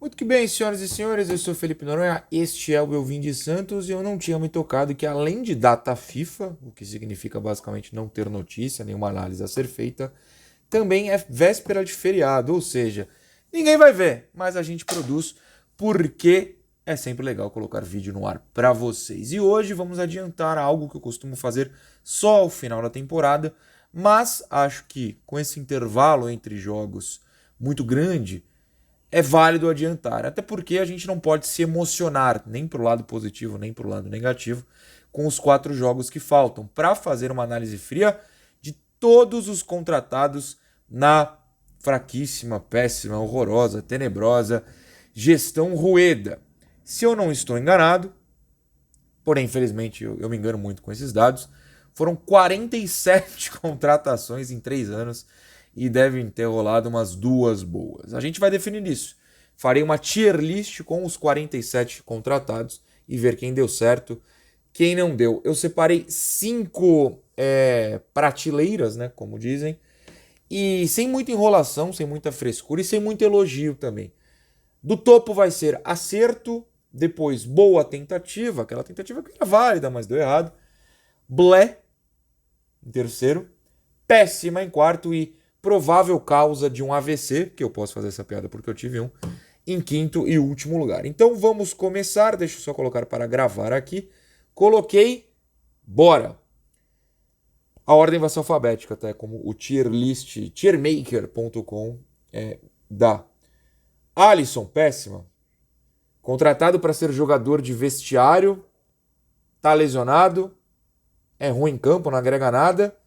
Muito que bem, senhoras e senhores, eu sou Felipe Noronha, este é o Eu Vim de Santos e eu não tinha me tocado que além de data FIFA, o que significa basicamente não ter notícia, nenhuma análise a ser feita, também é véspera de feriado, ou seja, ninguém vai ver, mas a gente produz porque é sempre legal colocar vídeo no ar para vocês. E hoje vamos adiantar algo que eu costumo fazer só ao final da temporada, mas acho que com esse intervalo entre jogos muito grande, é válido adiantar. Até porque a gente não pode se emocionar, nem para o lado positivo, nem para o lado negativo, com os 4 jogos que faltam, para fazer uma análise fria de todos os contratados na fraquíssima, péssima, horrorosa, tenebrosa gestão Rueda. Se eu não estou enganado, porém, infelizmente, eu me engano muito com esses dados, foram 47 contratações em 3 anos e devem ter rolado umas 2 boas. A gente vai definir isso. Farei uma tier list com os 47 contratados e ver quem deu certo, quem não deu. Eu separei 5 prateleiras, né, como dizem, e sem muita enrolação, sem muita frescura e sem muito elogio também. Do topo vai ser acerto, depois boa tentativa, aquela tentativa que era válida, mas deu errado. Blé em terceiro, péssima em quarto e provável causa de um AVC, que eu posso fazer essa piada porque eu tive um, em quinto e último lugar. Então vamos começar, deixa eu só colocar para gravar aqui. Coloquei, bora! A ordem vai ser alfabética, tá? Como o tier list, tiermaker.com dá. Alisson, péssima. Contratado para ser jogador de vestiário, tá lesionado, é ruim em campo, não agrega nada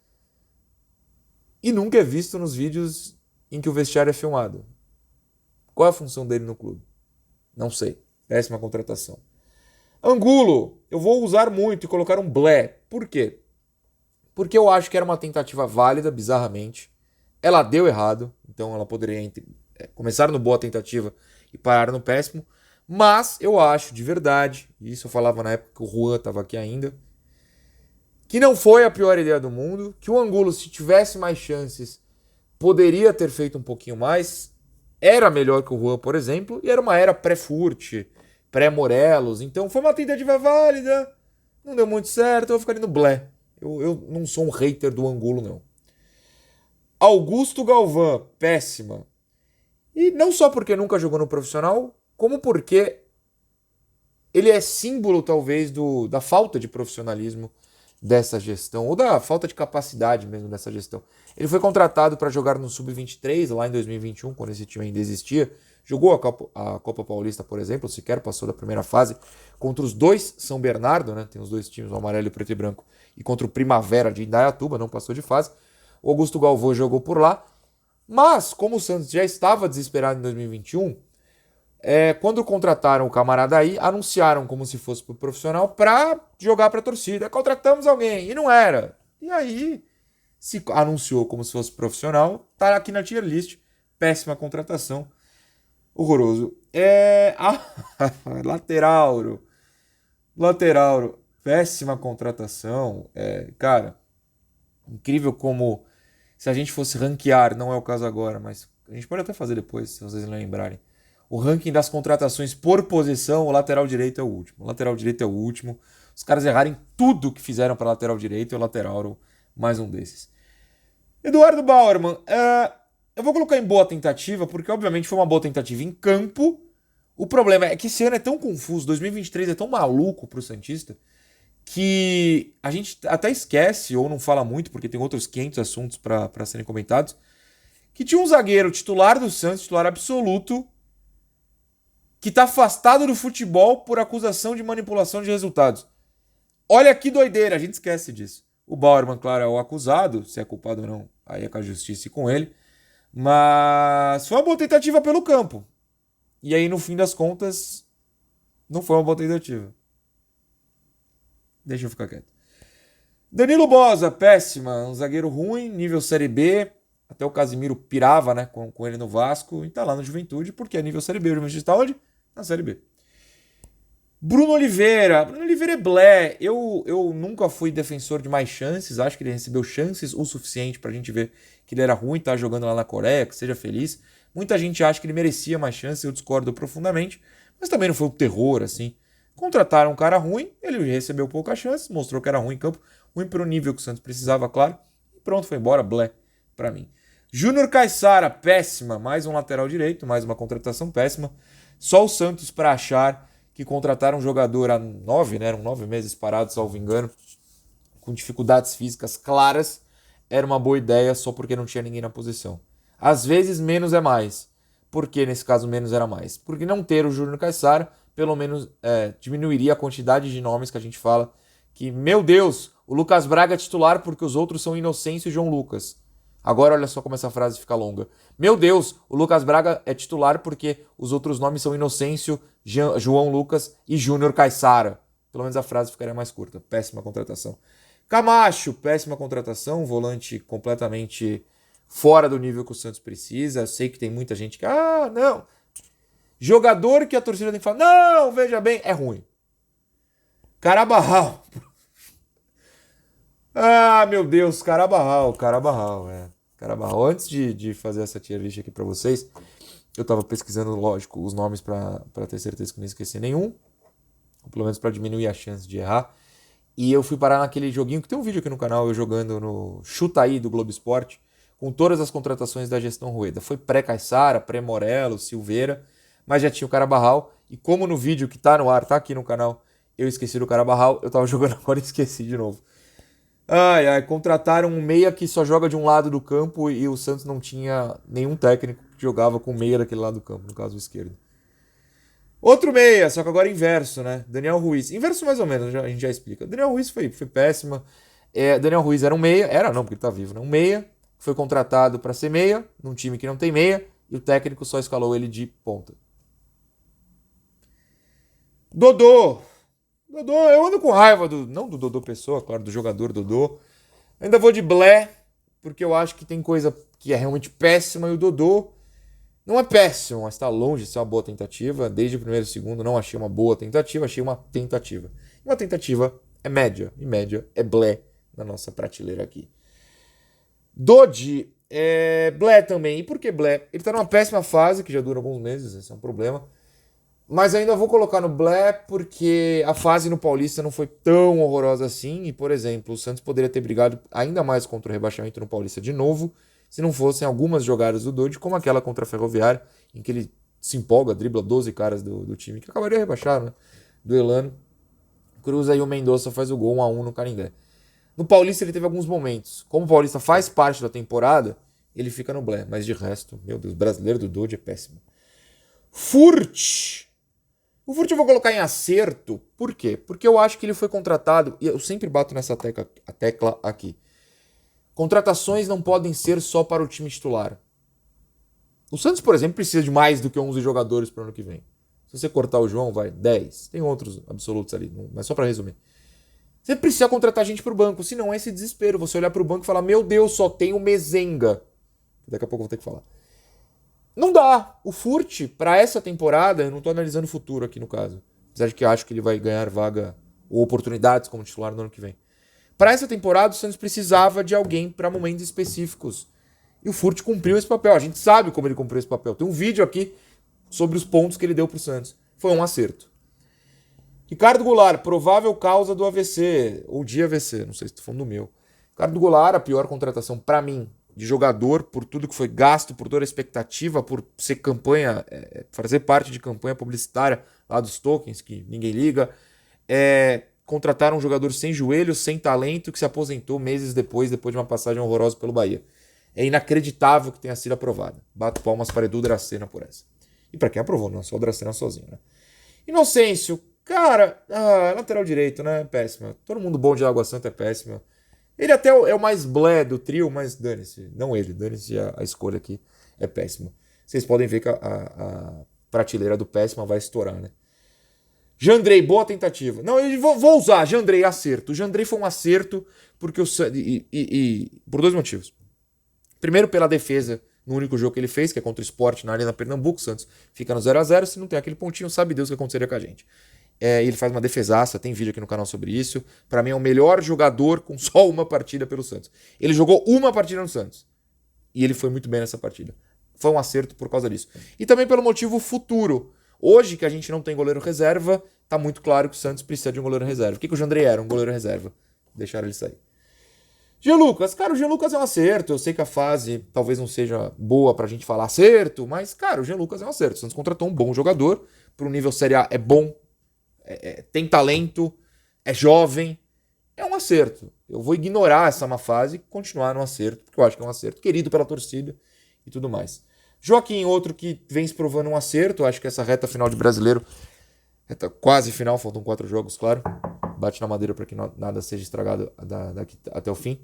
e nunca é visto nos vídeos em que o vestiário é filmado. Qual é a função dele no clube? Não sei. Péssima contratação. Angulo, eu vou usar muito e colocar um blé. Por quê? Porque eu acho que era uma tentativa válida, bizarramente. Ela deu errado, então ela poderia começar no boa tentativa e parar no péssimo. Mas eu acho, de verdade, e isso eu falava na época que o Juan estava aqui ainda, que não foi a pior ideia do mundo, que o Angulo, se tivesse mais chances, poderia ter feito um pouquinho mais, era melhor que o Juan, por exemplo, e era uma era pré-Furt, pré-Morelos, então foi uma tentativa válida, não deu muito certo, eu vou ficar ali no blé. Eu não sou um hater do Angulo, não. Augusto Galvão, péssima. E não só porque nunca jogou no profissional, como porque ele é símbolo, talvez, da falta de profissionalismo dessa gestão, ou da falta de capacidade mesmo dessa gestão. Ele foi contratado para jogar no Sub-23, lá em 2021, quando esse time ainda existia. Jogou a Copa Paulista, por exemplo, sequer passou da primeira fase, contra os 2 São Bernardo, né? Tem os 2 times, o amarelo e o preto e branco, e contra o Primavera de Indaiatuba, não passou de fase. O Augusto Galvão jogou por lá, mas como o Santos já estava desesperado em 2021, quando contrataram o camarada aí, anunciaram como se fosse pro profissional para jogar pra torcida. Contratamos alguém, e não era. E aí, se anunciou como se fosse profissional, tá aqui na tier list. Péssima contratação. Horroroso. Lateral. Péssima contratação. Cara, incrível como, se a gente fosse ranquear, não é o caso agora, mas a gente pode até fazer depois, se vocês não lembrarem. O ranking das contratações por posição, o lateral direito é o último. O lateral direito é o último. Os caras errarem tudo que fizeram para lateral direito e o lateral mais um desses. Eduardo Bauerman, eu vou colocar em boa tentativa, porque obviamente foi uma boa tentativa em campo. O problema é que esse ano é tão confuso, 2023 é tão maluco pro Santista, que a gente até esquece, ou não fala muito, porque tem outros 500 assuntos para serem comentados, que tinha um zagueiro titular do Santos, titular absoluto, que está afastado do futebol por acusação de manipulação de resultados. Olha que doideira, a gente esquece disso. O Bauerman, claro, é o acusado, se é culpado ou não, aí é com a justiça e com ele. Mas foi uma boa tentativa pelo campo. E aí, no fim das contas, não foi uma boa tentativa. Deixa eu ficar quieto. Danilo Bosa, péssima, um zagueiro ruim, nível Série B. Até o Casimiro pirava, né, com ele no Vasco e tá lá no Juventude, porque é nível Série B. O Juventude está onde? Na Série B. Bruno Oliveira é blé. Eu nunca fui defensor de mais chances. Acho que ele recebeu chances o suficiente pra gente ver que ele era ruim, tá jogando lá na Coreia, que seja feliz. Muita gente acha que ele merecia mais chance, eu discordo profundamente, mas também não foi um terror, assim. Contrataram um cara ruim, ele recebeu pouca chance, mostrou que era ruim em campo, ruim para o nível que o Santos precisava, claro, e pronto, foi embora, blé, para mim. Júnior Caissara, péssima, mais um lateral direito, mais uma contratação péssima. Só o Santos para achar que contrataram um jogador há 9, né, eram 9 meses parados, salvo engano, com dificuldades físicas claras, era uma boa ideia só porque não tinha ninguém na posição. Às vezes menos é mais. Por que nesse caso menos era mais? Porque não ter o Júnior Caissara, pelo menos diminuiria a quantidade de nomes que a gente fala que, meu Deus, o Lucas Braga é titular porque os outros são Inocêncio e João Lucas. Agora olha só como essa frase fica longa. Meu Deus, o Lucas Braga é titular porque os outros nomes são Inocêncio, João Lucas e Júnior Caissara. Pelo menos a frase ficaria mais curta. Péssima contratação. Camacho, péssima contratação, volante completamente fora do nível que o Santos precisa. Eu sei que tem muita gente que, não. Jogador que a torcida tem que falar, não, veja bem, é ruim. Carabarral. Meu Deus, Carabarral. Carabarral. Antes de fazer essa tier list aqui pra vocês, eu tava pesquisando, lógico, os nomes pra ter certeza que não esqueci nenhum. Ou pelo menos pra diminuir a chance de errar. E eu fui parar naquele joguinho que tem um vídeo aqui no canal, eu jogando no Chuta Aí do Globo Esporte, com todas as contratações da gestão Rueda. Foi pré-Caissara, pré-Morello, Silveira, mas já tinha o Carabarral. E como no vídeo que tá no ar, tá aqui no canal, eu esqueci do Carabarral, eu tava jogando agora e esqueci de novo. Contrataram um meia que só joga de um lado do campo e o Santos não tinha nenhum técnico que jogava com meia daquele lado do campo, no caso o esquerdo. Outro meia, só que agora inverso, né? Daniel Ruiz. Inverso mais ou menos, a gente já explica. Daniel Ruiz foi péssima. Daniel Ruiz era um meia, era não, porque ele tá vivo, né? Um meia, foi contratado para ser meia, num time que não tem meia, e o técnico só escalou ele de ponta. Dodô, eu ando com raiva não do Dodô Pessoa, claro, do jogador Dodô. Ainda vou de Blé, porque eu acho que tem coisa que é realmente péssima, e o Dodô não é péssimo, mas está longe de ser uma boa tentativa. Desde o primeiro e segundo não achei uma boa tentativa, achei uma tentativa. Uma tentativa é média, e média é Blé na nossa prateleira aqui. Dodi, Blé também. E por que Blé? Ele está numa péssima fase, que já dura alguns meses, esse é um problema. Mas ainda vou colocar no Blé porque a fase no Paulista não foi tão horrorosa assim. E, por exemplo, o Santos poderia ter brigado ainda mais contra o rebaixamento no Paulista de novo, se não fossem algumas jogadas do Dodi, como aquela contra a Ferroviária, em que ele se empolga, dribla 12 caras do time, que acabaria rebaixado, né? Do Elano. Cruza e o Mendonça faz o gol 1-1 no Canindé. No Paulista ele teve alguns momentos. Como o Paulista faz parte da temporada, ele fica no Blé. Mas de resto, meu Deus, o brasileiro do Dodi é péssimo. Furt. O Furt eu vou colocar em acerto. Por quê? Porque eu acho que ele foi contratado, e eu sempre bato nessa tecla aqui. Contratações não podem ser só para o time titular. O Santos, por exemplo, precisa de mais do que 11 jogadores para o ano que vem. Se você cortar o João, vai 10. Tem outros absolutos ali, mas só para resumir. Você precisa contratar gente para o banco, senão é esse desespero. Você olhar para o banco e falar, meu Deus, só tem o Mezenga. Daqui a pouco eu vou ter que falar. Não dá. O Furt, para essa temporada, eu não estou analisando o futuro aqui no caso. Apesar de que eu acho que ele vai ganhar vaga ou oportunidades como titular no ano que vem. Para essa temporada, o Santos precisava de alguém para momentos específicos. E o Furt cumpriu esse papel. A gente sabe como ele cumpriu esse papel. Tem um vídeo aqui sobre os pontos que ele deu para o Santos. Foi um acerto. Ricardo Goulart, provável causa do AVC. Ou de AVC, não sei se estou falando do meu. Ricardo Goulart, a pior contratação para mim, de jogador, por tudo que foi gasto, por toda a expectativa, por ser campanha, fazer parte de campanha publicitária lá dos tokens, que ninguém liga. Contrataram um jogador sem joelho, sem talento, que se aposentou meses depois de uma passagem horrorosa pelo Bahia. É inacreditável que tenha sido aprovada. Bato palmas para Edu Dracena por essa. E para quem aprovou, não só o Dracena sozinho, né? Inocêncio, cara, lateral direito, né? Péssima. Todo mundo bom de Água Santa é péssima. Ele até é o mais blé do trio, mas dane-se. Não ele, dane-se a escolha aqui. É péssima. Vocês podem ver que a prateleira do péssima vai estourar, né? Jandrei, boa tentativa. Não, eu vou usar Jandrei, acerto. O Jandrei foi um acerto porque por dois motivos. Primeiro, pela defesa no único jogo que ele fez, que é contra o Sport na Arena Pernambuco. Santos fica no 0-0. Se não tem aquele pontinho, sabe Deus o que aconteceria com a gente. Ele faz uma defesaça, tem vídeo aqui no canal sobre isso. Para mim é o melhor jogador com só uma partida pelo Santos. Ele jogou uma partida no Santos. E ele foi muito bem nessa partida. foi um acerto por causa disso. E também pelo motivo futuro. Hoje, que a gente não tem goleiro reserva, tá muito claro que o Santos precisa de um goleiro reserva. O que o Jandrei era? Um goleiro reserva. Deixaram ele sair. Jean Lucas, cara, o Jean Lucas é um acerto. Eu sei que a fase talvez não seja boa pra gente falar acerto, mas, cara, o Jean Lucas é um acerto. O Santos contratou um bom jogador, pro nível Série A é bom, tem talento, é jovem, é um acerto. Eu vou ignorar essa má fase e continuar no acerto, porque eu acho que é um acerto, querido pela torcida e tudo mais. Joaquim, outro que vem se provando um acerto, acho que essa reta final de Brasileiro, reta quase final, faltam 4 jogos, claro. Bate na madeira para que nada seja estragado daqui até o fim.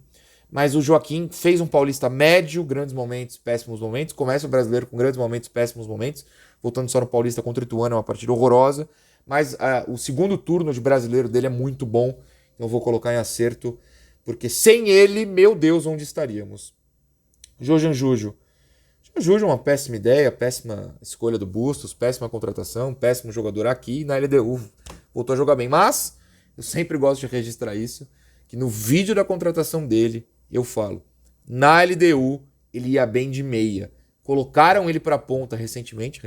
Mas o Joaquim fez um paulista médio, grandes momentos, péssimos momentos. Começa o Brasileiro com grandes momentos, péssimos momentos. Voltando só no paulista contra o Ituano, é uma partida horrorosa. Mas o segundo turno de Brasileiro dele é muito bom. Então eu vou colocar em acerto, porque sem ele, meu Deus, onde estaríamos? Jojan Jujo. Jujo é uma péssima ideia, péssima escolha do Bustos, péssima contratação, péssimo jogador aqui. Na LDU voltou a jogar bem, mas eu sempre gosto de registrar isso, que no vídeo da contratação dele, eu falo, na LDU ele ia bem de meia. Colocaram ele pra ponta recentemente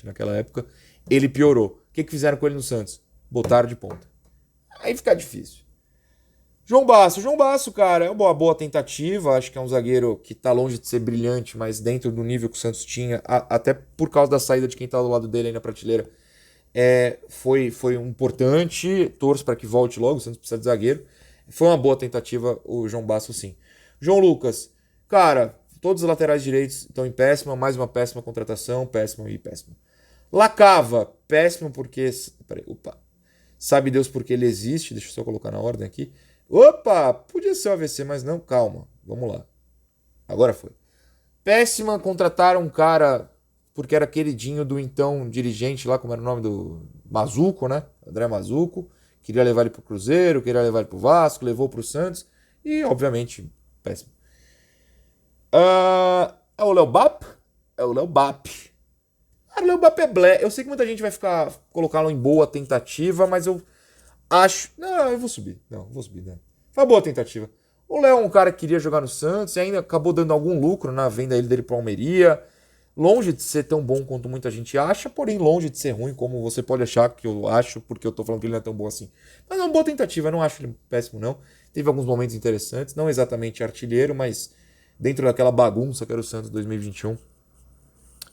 naquela época, ele piorou. O que fizeram com ele no Santos? Botaram de ponta. Aí fica difícil. João Basso, cara, é uma boa tentativa, acho que é um zagueiro que tá longe de ser brilhante, mas dentro do nível que o Santos tinha, até por causa da saída de quem tá do lado dele aí na prateleira, foi importante, torço para que volte logo, o Santos precisa de zagueiro. Foi uma boa tentativa o João Basso, sim. João Lucas, cara, todos os laterais direitos estão em péssima, mais uma péssima contratação, péssima e péssima. Lacava, péssimo porque... Peraí, opa. Sabe Deus porque ele existe, deixa eu só colocar na ordem aqui. Opa, podia ser o AVC, mas não, calma, vamos lá. Agora foi. Péssima, contrataram um cara... porque era queridinho do então dirigente lá, como era o nome do Mazuco, né? André Mazuco. Queria levar ele pro Cruzeiro, queria levar ele pro Vasco, levou pro Santos. E, obviamente, péssimo. É o Léo Bap? É o Léo Bap. Cara, o Léo Bap é blé. Eu sei que muita gente vai colocá-lo em boa tentativa, mas eu acho... Não, eu vou subir. Não, vou subir, né? Foi uma boa tentativa. O Léo é um cara que queria jogar no Santos e ainda acabou dando algum lucro na venda dele pro Almeria. Longe de ser tão bom quanto muita gente acha, porém longe de ser ruim como você pode achar que eu acho, porque eu tô falando que ele não é tão bom assim. Mas é uma boa tentativa, eu não acho ele péssimo não. Teve alguns momentos interessantes, não exatamente artilheiro, mas dentro daquela bagunça que era o Santos 2021,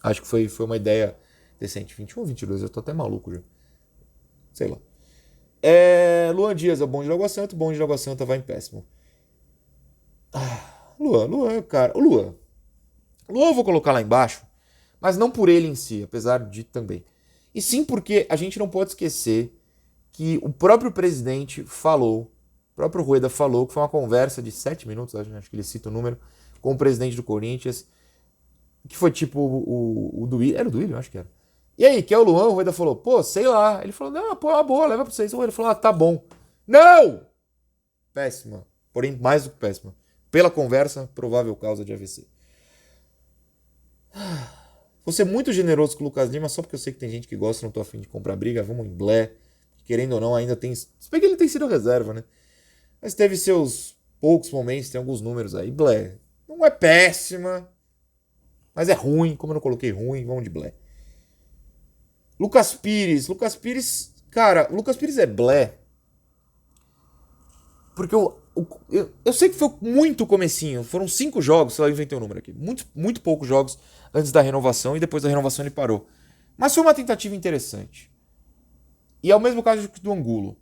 acho que foi uma ideia decente. 21 ou 22, eu tô até maluco já. Sei lá. Luan Dias é o bom de Água Santa, o bom de Água Santa vai em péssimo. Luan, cara. O Luan eu vou colocar lá embaixo, mas não por ele em si, apesar de também. E sim porque a gente não pode esquecer que o próprio presidente falou, o próprio Rueda falou, que foi uma conversa de 7 minutos, acho que ele cita o número, com o presidente do Corinthians, que foi tipo o Duílio, era o Duílio, acho que era. E aí, quer o Luan? O Rueda falou, pô, sei lá. Ele falou, não, pô, é uma boa, leva pra vocês. O Rueda falou, tá bom. Não! Péssima, porém mais do que péssima. Pela conversa, provável causa de AVC. Vou ser muito generoso com o Lucas Lima, só porque eu sei que tem gente que gosta, não tô afim de comprar briga, vamos em blé. Querendo ou não, ainda tem... Se bem que ele tem sido reserva, né? Mas teve seus poucos momentos, tem alguns números aí. Blé. Não é péssima, mas é ruim. Como eu não coloquei ruim, vamos de blé. Lucas Pires, cara, o Lucas Pires é blé. Porque eu sei que foi muito comecinho. Foram 5 jogos, sei lá, eu inventei o número aqui. Muito poucos jogos antes da renovação e depois da renovação ele parou. Mas foi uma tentativa interessante. E é o mesmo caso do Angulo.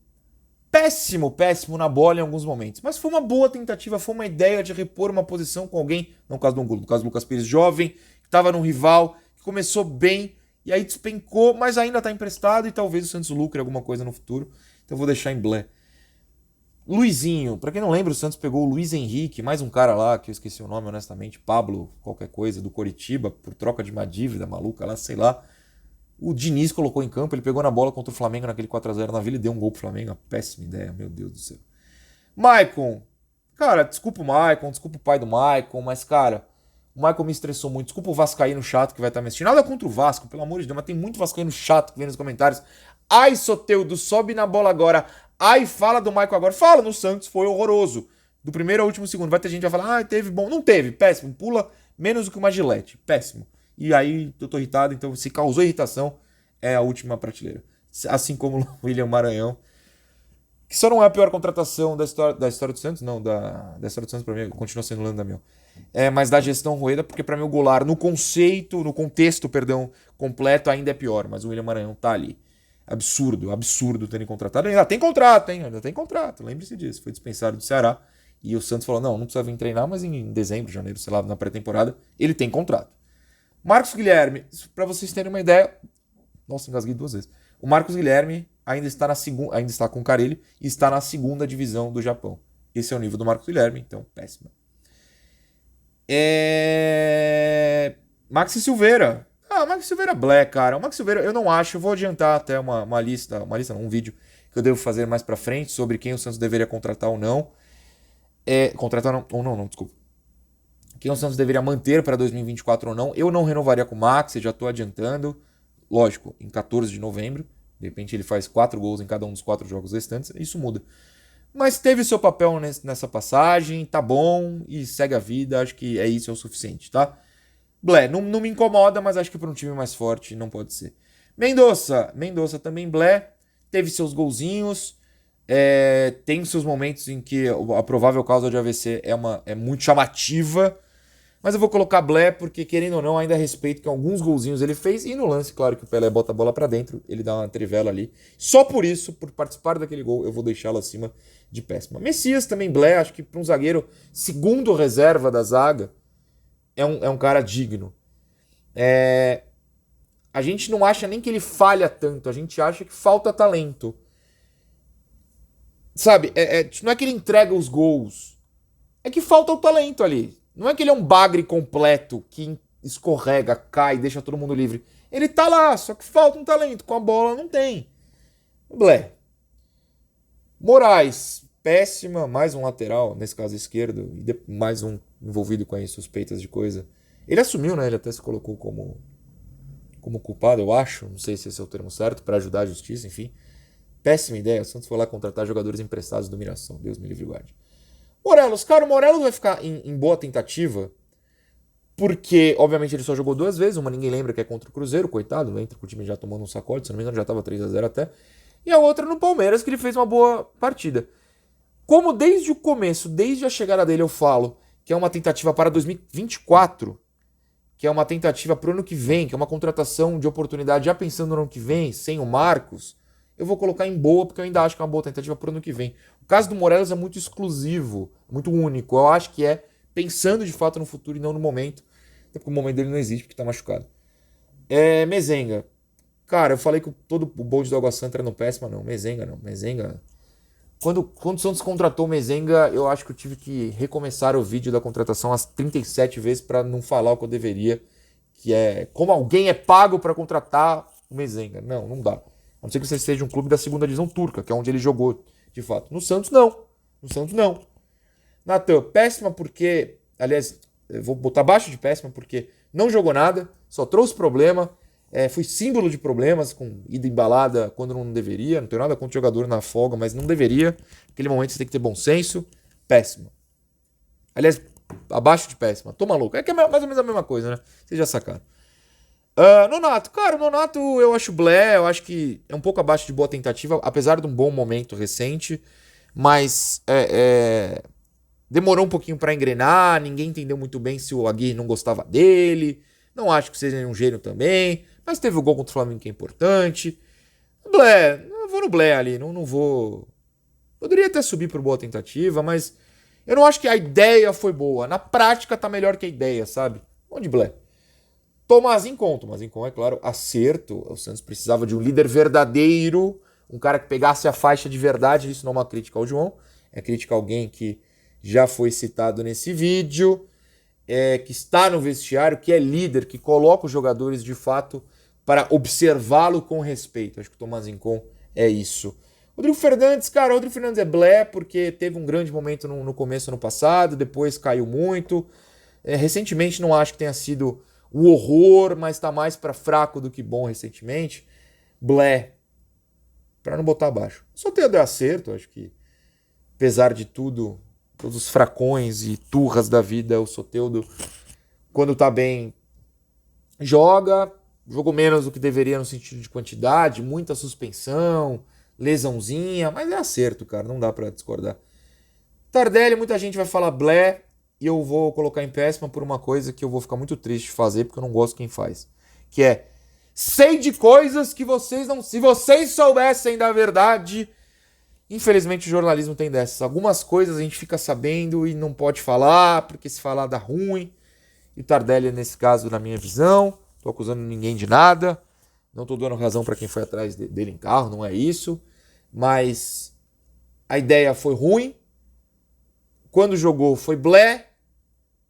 Péssimo na bola em alguns momentos. Mas foi uma boa tentativa, foi uma ideia de repor uma posição com alguém, não no caso do Angulo, no caso do Lucas Pires, jovem, que estava num rival, que começou bem e aí despencou, mas ainda está emprestado e talvez o Santos lucre alguma coisa no futuro. Então eu vou deixar em blé. Luizinho, pra quem não lembra, o Santos pegou o Luiz Henrique, mais um cara lá, que eu esqueci o nome, honestamente, Pablo, qualquer coisa, do Coritiba, por troca de uma dívida maluca lá, sei lá. O Diniz colocou em campo, ele pegou na bola contra o Flamengo naquele 4x0 na Vila e deu um gol pro Flamengo, uma péssima ideia, meu Deus do céu. Maicon, cara, desculpa o Maicon, desculpa o pai do Maicon, mas cara, o Maicon me estressou muito, desculpa o vascaíno chato que vai estar me assistindo, nada contra o Vasco, pelo amor de Deus, mas tem muito vascaíno chato que vem nos comentários. Ai, Soteldo, sobe na bola agora. Ai, fala do Maicon agora. Fala no Santos, foi horroroso. Do primeiro ao último segundo. Vai ter gente que vai falar, teve bom. Não teve, péssimo. Pula menos do que uma Gillette. Péssimo. e aí eu tô irritado, então se causou irritação, é a última prateleira. Assim como o William Maranhão, que só não é a pior contratação da história do Santos, não, da história do Santos pra mim continua sendo o Landamel. Mas da gestão Rueda, porque pra mim o Goulart, no contexto, perdão, completo, ainda é pior, mas o William Maranhão tá ali. Absurdo terem contratado. Ainda tem contrato, hein? Ainda tem contrato, lembre-se disso. Foi dispensado do Ceará e o Santos falou, não precisa vir treinar, mas em dezembro, janeiro, sei lá, na pré-temporada, ele tem contrato. Marcos Guilherme, pra vocês terem uma ideia, nossa, engasguei 2 vezes. O Marcos Guilherme ainda está com o Carille e está na segunda divisão do Japão. Esse é o nível do Marcos Guilherme, então péssimo. Maxi Silveira. Maxi Silveira Black, cara. O Maxi Silveira, eu não acho. Eu vou adiantar até uma lista não, um vídeo que eu devo fazer mais pra frente sobre quem o Santos deveria contratar ou não. Desculpa. Quem o Santos deveria manter para 2024 ou não. Eu não renovaria com o Maxi, já tô adiantando. Lógico, em 14 de novembro. De repente ele faz 4 gols em cada um dos 4 jogos restantes. Isso muda. Mas teve seu papel nessa passagem, tá bom, e segue a vida, acho que é o suficiente, tá? Blé, não me incomoda, mas acho que para um time mais forte não pode ser. Mendonça também Blé, teve seus golzinhos, tem seus momentos em que a provável causa de AVC é muito chamativa, mas eu vou colocar Blé porque, querendo ou não, ainda respeito que alguns golzinhos ele fez, e no lance, claro que o Pelé bota a bola pra dentro, ele dá uma trivela ali. Só por isso, por participar daquele gol, eu vou deixá-lo acima de péssima. Messias também, Blé, acho que para um zagueiro segundo reserva da zaga, é um cara digno. A gente não acha nem que ele falha tanto, a gente acha que falta talento. Sabe, não é que ele entrega os gols, é que falta o talento ali. Não é que ele é um bagre completo que escorrega, cai, deixa todo mundo livre. Ele tá lá, só que falta um talento. Com a bola não tem. Blé. Moraes, péssima, mais um lateral, nesse caso esquerdo, e mais um envolvido com aí suspeitas de coisa. Ele assumiu, né? Ele até se colocou como culpado, eu acho. Não sei se esse é o termo certo, para ajudar a justiça, enfim. Péssima ideia. O Santos foi lá contratar jogadores emprestados do Mirassol. Deus me livre e guarde. Morelos, cara, o Morelos vai ficar em boa tentativa, porque, obviamente, ele só jogou 2 vezes, uma ninguém lembra que é contra o Cruzeiro, coitado, entra com o time já tomando um sacode, se não me engano já tava 3-0 até, e a outra no Palmeiras, que ele fez uma boa partida. Como desde o começo, desde a chegada dele eu falo que é uma tentativa para 2024, que é uma tentativa para o ano que vem, que é uma contratação de oportunidade já pensando no ano que vem, sem o Marcos, eu vou colocar em boa, porque eu ainda acho que é uma boa tentativa para o ano que vem. O caso do Morelos é muito exclusivo, muito único. Eu acho que é pensando de fato no futuro e não no momento. Até porque o momento dele não existe, porque está machucado. Mezenga. Cara, eu falei que todo o bonde do Água Santa era no péssima, não. Mezenga não. Mezenga. Quando o Santos contratou o Mezenga, eu acho que eu tive que recomeçar o vídeo da contratação as 37 vezes para não falar o que eu deveria. Que é como alguém é pago para contratar o Mezenga. Não dá. A não ser que você seja um clube da segunda divisão turca, que é onde ele jogou, de fato. No Santos, não. Natan, péssima porque... Aliás, eu vou botar abaixo de péssima porque não jogou nada, só trouxe problema. Foi símbolo de problemas, com ida embalada quando não deveria. Não tenho nada contra o jogador na folga, mas não deveria. Naquele momento você tem que ter bom senso. Péssima. Aliás, abaixo de péssima. Tô maluco. É que é mais ou menos a mesma coisa, né? Vocês já sacaram. Nonato, cara, o Nonato eu acho blé, eu acho que é um pouco abaixo de boa tentativa, apesar de um bom momento recente, mas demorou um pouquinho pra engrenar, ninguém entendeu muito bem se o Aguirre não gostava dele, não acho que seja um gênio também, mas teve o gol contra o Flamengo que é importante. Blé, eu vou no blé ali, não vou... Poderia até subir por boa tentativa, mas eu não acho que a ideia foi boa, na prática tá melhor que a ideia, sabe? Vamos de blé. Tomazinho Com, é claro, acerto. O Santos precisava de um líder verdadeiro, um cara que pegasse a faixa de verdade. Isso não é uma crítica ao João, é crítica a alguém que já foi citado nesse vídeo, que está no vestiário, que é líder, que coloca os jogadores de fato para observá-lo com respeito. Acho que o Tomazinho Com é isso. Rodrigo Fernandes, cara, o Rodrigo Fernandes é blé porque teve um grande momento no começo ano passado, depois caiu muito. Recentemente não acho que tenha sido o horror, mas tá mais pra fraco do que bom recentemente. Blé. Pra não botar abaixo. Só tem o acerto, acho que, apesar de tudo, todos os fracões e turras da vida, o Soteldo, quando tá bem, jogou menos do que deveria no sentido de quantidade, muita suspensão, lesãozinha, mas é acerto, cara, não dá pra discordar. Tardelli, muita gente vai falar blé, e eu vou colocar em péssima por uma coisa que eu vou ficar muito triste de fazer, porque eu não gosto quem faz. Que é, sei de coisas que vocês não... Se vocês soubessem da verdade... Infelizmente o jornalismo tem dessas. Algumas coisas a gente fica sabendo e não pode falar, porque se falar dá ruim. E o Tardelli, nesse caso, na minha visão, tô acusando ninguém de nada, não tô dando razão para quem foi atrás dele em carro, não é isso. Mas a ideia foi ruim. Quando jogou foi blé,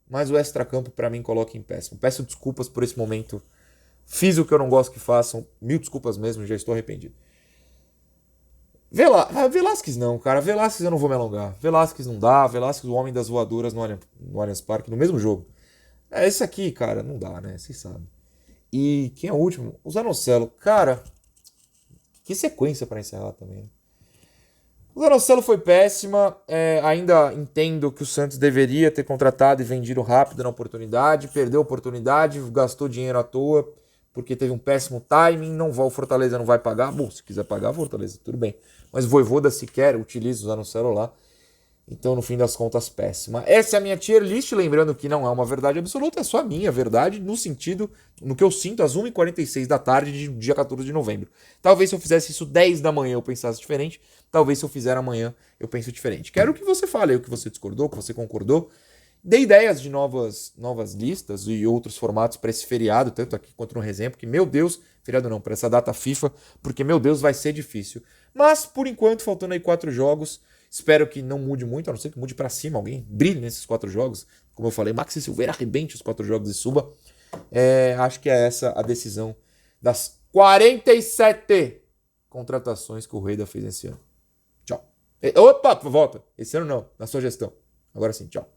mas o extracampo para mim coloca em péssimo. Peço desculpas por esse momento. Fiz o que eu não gosto que façam. 1000 desculpas mesmo, já estou arrependido. Velasquez não, cara. Velasquez eu não vou me alongar. Velasquez não dá. Velasquez, o homem das voadoras no Allianz Parque, no mesmo jogo. Esse aqui, cara, não dá, né? Vocês sabem. E quem é o último? O Zanocelo. Cara, que sequência para encerrar também, né? O Zanocelo foi péssima. Ainda entendo que o Santos deveria ter contratado e vendido rápido na oportunidade. Perdeu a oportunidade, gastou dinheiro à toa, porque teve um péssimo timing. O Fortaleza não vai pagar. Bom, se quiser pagar, Fortaleza, tudo bem. Mas o Vojvoda sequer utiliza o Zanocelo lá. Então, no fim das contas, péssima. Essa é a minha tier list, lembrando que não é uma verdade absoluta, é só a minha verdade, no que eu sinto, às 1h46 da tarde de dia 14 de novembro. Talvez se eu fizesse isso 10 da manhã eu pensasse diferente, talvez se eu fizer amanhã eu pense diferente. Quero que você fale aí o que você discordou, o que você concordou. Dê ideias de novas listas e outros formatos para esse feriado, tanto aqui quanto no resenha, porque, meu Deus, feriado não, para essa data FIFA, porque, meu Deus, vai ser difícil. Mas, por enquanto, faltando aí 4 jogos, espero que não mude muito, a não ser que mude para cima, alguém brilhe nesses 4 jogos. Como eu falei, Maxi Silveira arrebente os 4 jogos e suba. Acho que é essa a decisão das 47 contratações que o Rueda fez esse ano. Tchau. Opa, volta. Esse ano não, na sua gestão. Agora sim, tchau.